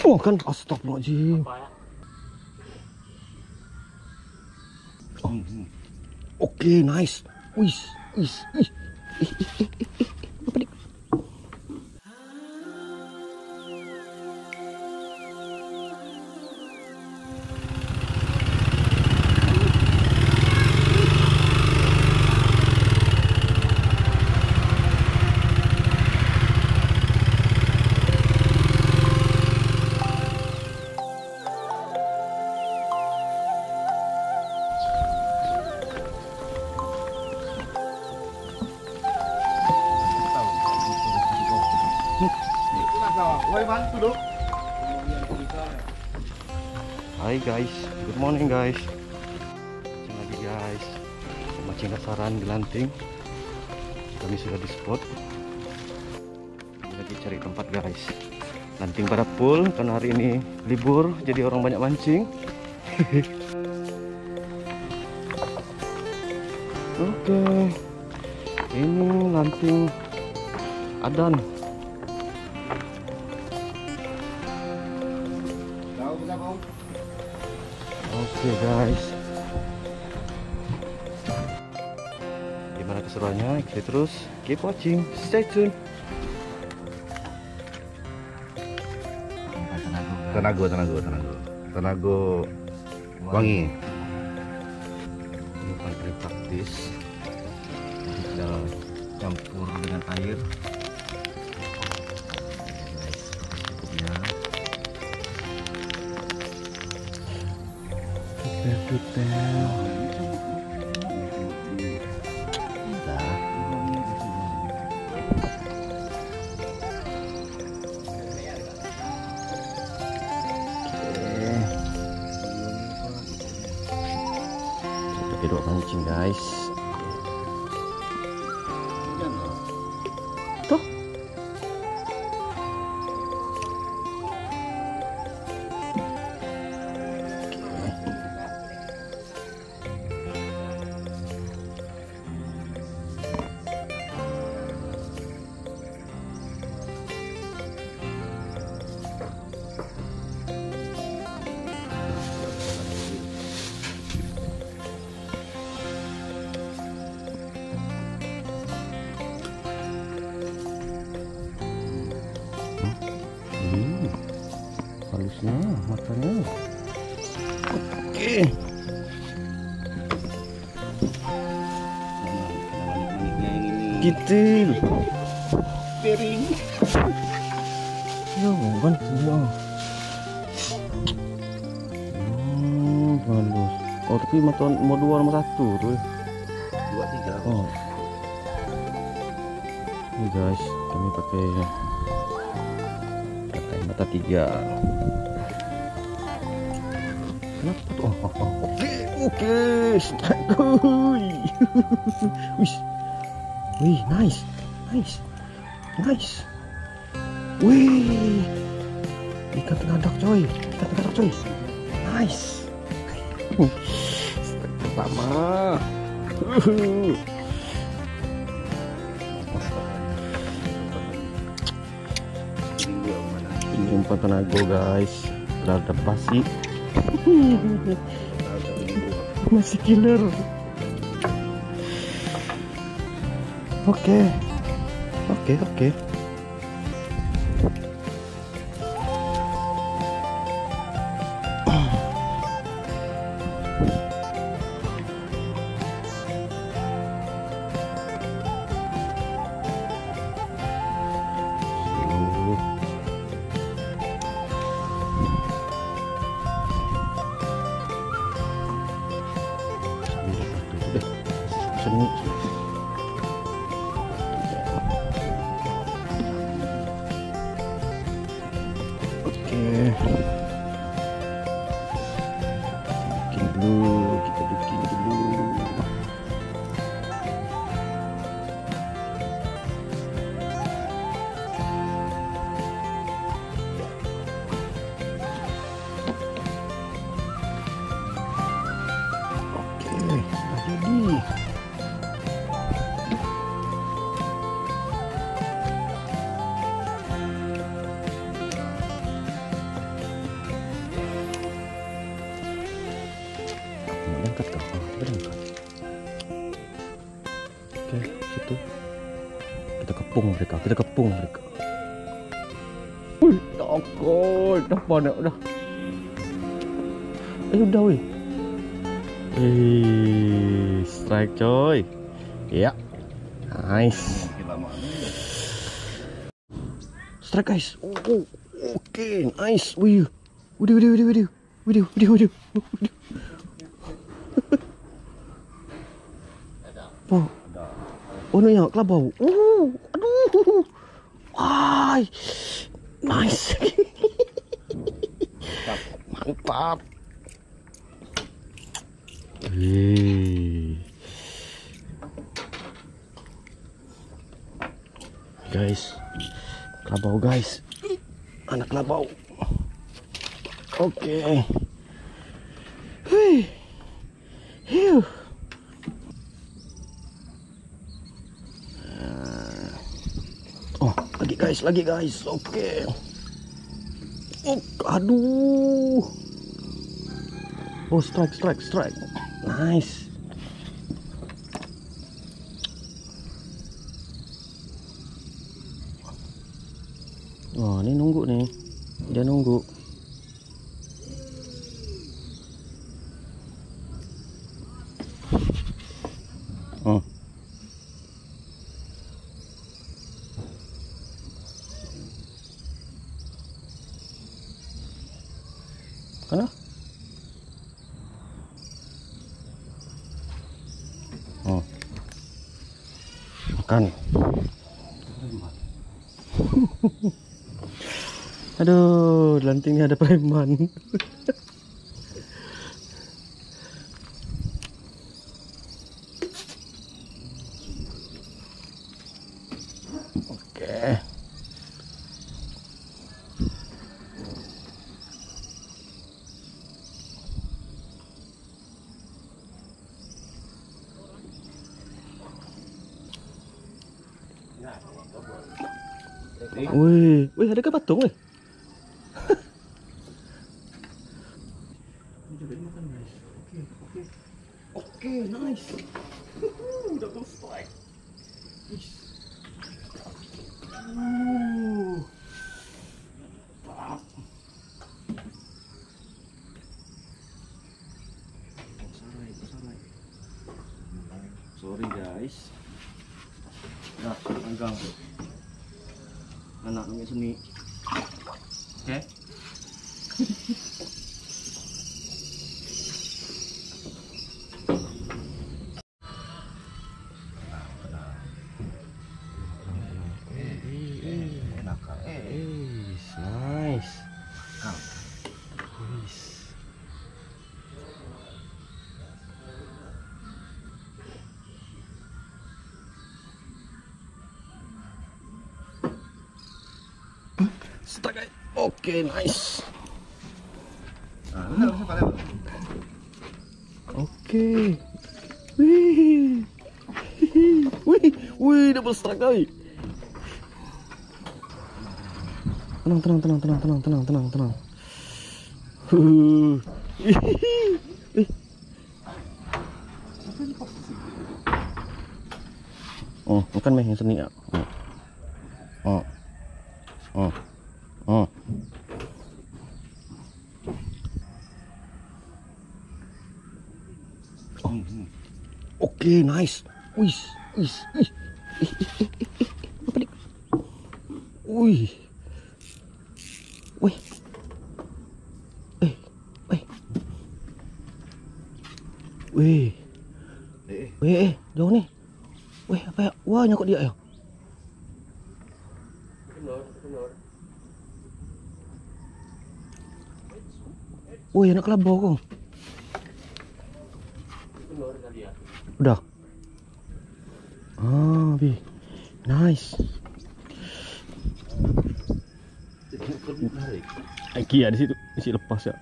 Oh kan, astagfirullahaladzim. Oke, nice. Wis. Apa nih? Hai guys, good morning guys. Mancing lagi guys. Mancing kasaran di Lanting. Kami sudah di spot. Kami lagi cari tempat guys. Lanting pada full karena hari ini libur, jadi orang banyak mancing. Oke. Ini Lanting Adan. Oke guys, gimana keseruannya? Ikuti terus, keep watching, stay tune. Tanago wangi. Ini paling praktis. Kita campur dengan air. Guys, cukupnya. Kita kedua mancing guys. Tuh. Halusnya matanya. Oke. Gitu. Piring. Yo, ban semua. Halus. Oh, tapi mau 2 nomor 1 tuh. 2, 3. Oh. Ini guys, kami pakai mata 3. Kenapa tuh? Oke, strike. Wih, nice. Wih, ikan tengadak coy, nice. Strike pertama. Ini umpan Tanago guys, udah ada pasti. Masih killer. Oke. Seni. kepung mereka. Kita kepung mereka. Wih, takut. Dah panak dah. Udah weh. Strike coy. Ya. Nice. Strike guys. Okay, nice. Wih. Widih. Oh, ni yang kelabau. Aduh. Ay. Nice. Mantap. Guys, kelabau guys, anak kelabau. Oke. Oh, lagi guys. Oke. Oh, aduh. Oh, strike. Nice. Oh, ini nunggu nih. Dia nunggu. Oh. Mana? Oh. Makan. Aduh, lantingnya ada preman. Oke. Wih, ada ke patung weh? Oke, nice. Double strike. Sorry guys. Nah, anggang. Anak namanya seni. Oke. Nice. Strike. Oke, nice. Oke. Wih, double strike guys. Tenang. Oh, bukan meh yang seni ya. Oh. Oke, nice. Wih. Apa nih? Wih. Jauh nih. Wih, apa ya? Wah, nyangkut dia ya. Benar. Wih, anak kelabau kok. Benar tadi ya. Udah. Bi. Nice. Iki ya di situ, isi lepas ya.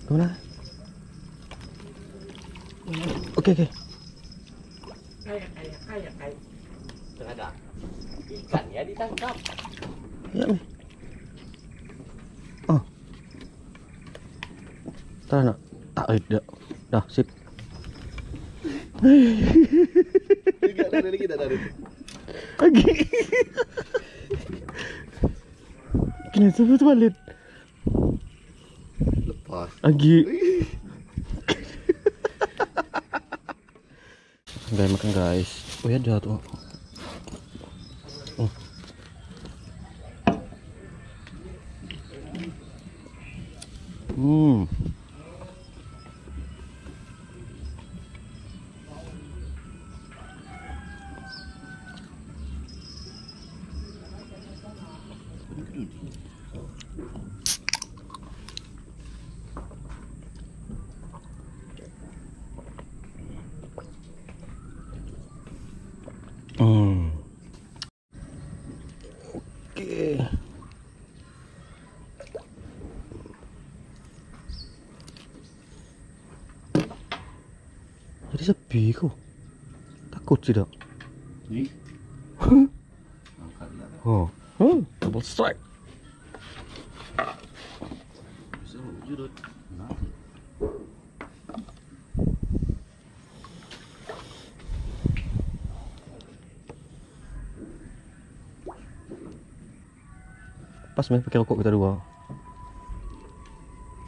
Kemana? Oke. Kayak. Ternyata ikan ya ditangkap. Ya nih. Oh. Ternyata tak ada. Dah sip. Tidak dari. Lagi. Kena sebut balik. Lepas. Lagi. Guys, makan guys. Oh ya ada tuh. Oh. Oke. Jadi sepi kok. Takut tidak? Nih. Oh, double strike. Seru judut. Nah. Pas main pakai rokok kita dua.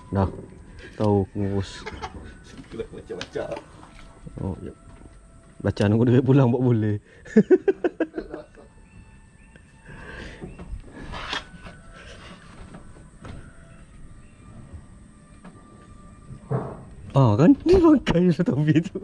Dah tahu ngurus. Baca-baca. Oh ya. Baca nunggu dia pulang buat boleh. Ah kan dia pakai topi tu.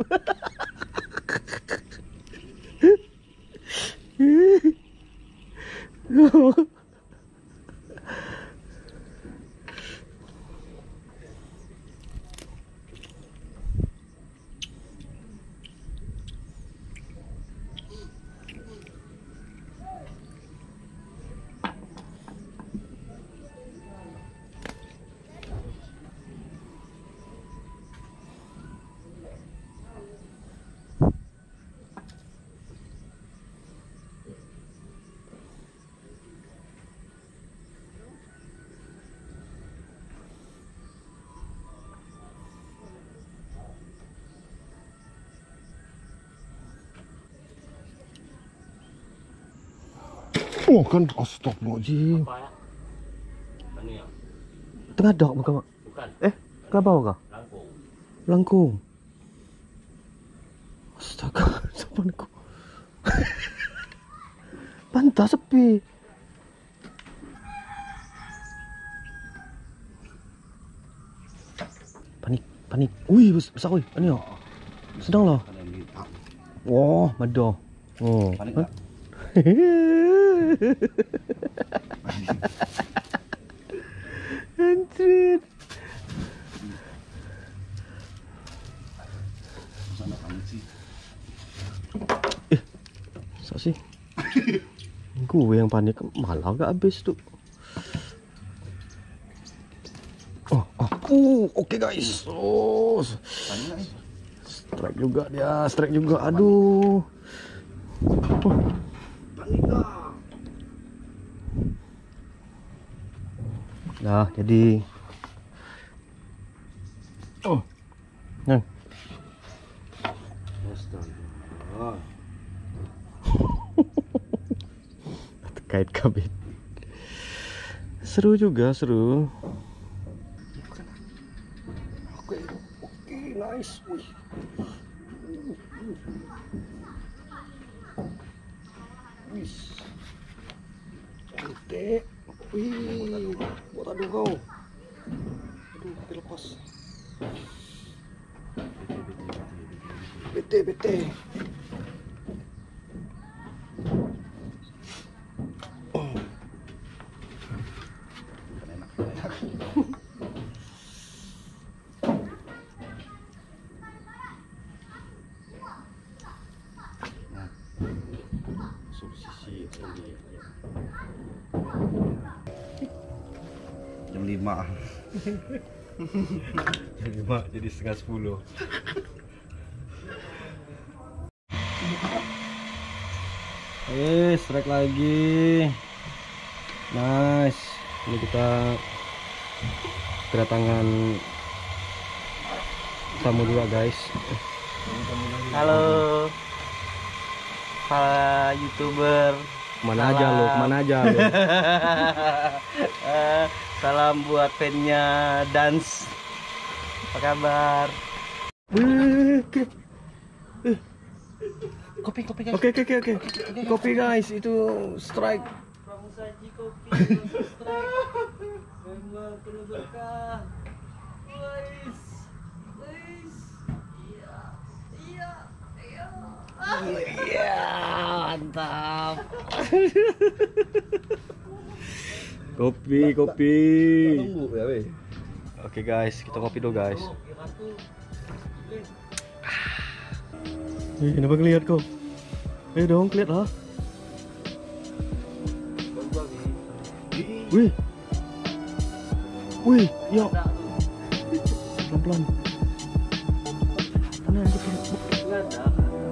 Oh kan, astagfirullahaladzim. Apa ya? Mana ya? Tengah dak bukan mak? Bukan. Kelabau kah? Langkung. Langkung. Astaga, sapan aku. Pantas sepi. Panik. Ui, besar oi. Ini oh. Sedang lah. Wah, madah. Oh. Panik tak? Anjir. Sana panik sih. Sih. Gue yang panik, malah gak habis tuh. Oke guys. Oh, strike juga dia, aduh. Nah, jadi nah. Terkait kabin. Seru juga, seru. Oke, nice. Wih. Wih. Cantik. Wih, buat aduh kau. Aduh, kita lepas. Bete. Jam 5. Jam 5 jadi setengah 10. Strike lagi. Nice. Ini kita kedatangan tamu juga guys. Halo. para YouTuber. Kemana aja lo? Kemana aja lo? Salam buat fannya Danz. Apa kabar? Kopi guys. Oke. Kopi guys, itu strike. Pramusaji kopi strike. Memang penuh berkah. Guys. Iya, mantap. Kopi. Tunggu ya, weh. Oke guys, kita kopi dulu guys. Kenapa ngeliat kau? Ayo dong, lihat lah. Wih, ya. Pelan-pelan. Mana ada?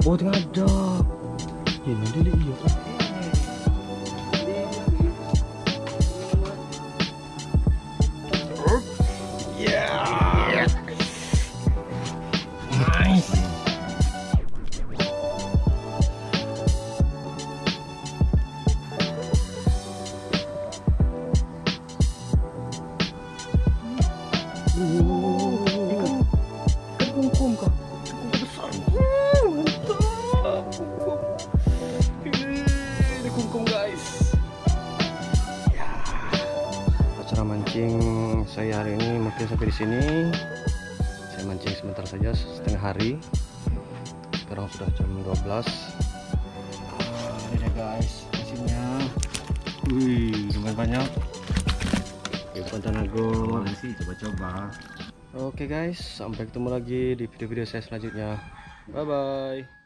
Oh, tengah ada. Ini dia iya. Yeah. Nice. Mancing saya hari ini mungkin sampai di sini. Saya mancing sebentar saja, setengah hari. Sekarang sudah jam 12. Ini deh guys, hasilnya. Wih, lumayan banyak. Umpan Tanago. Sih coba-coba. Oke guys, sampai ketemu lagi di video-video saya selanjutnya. Bye bye.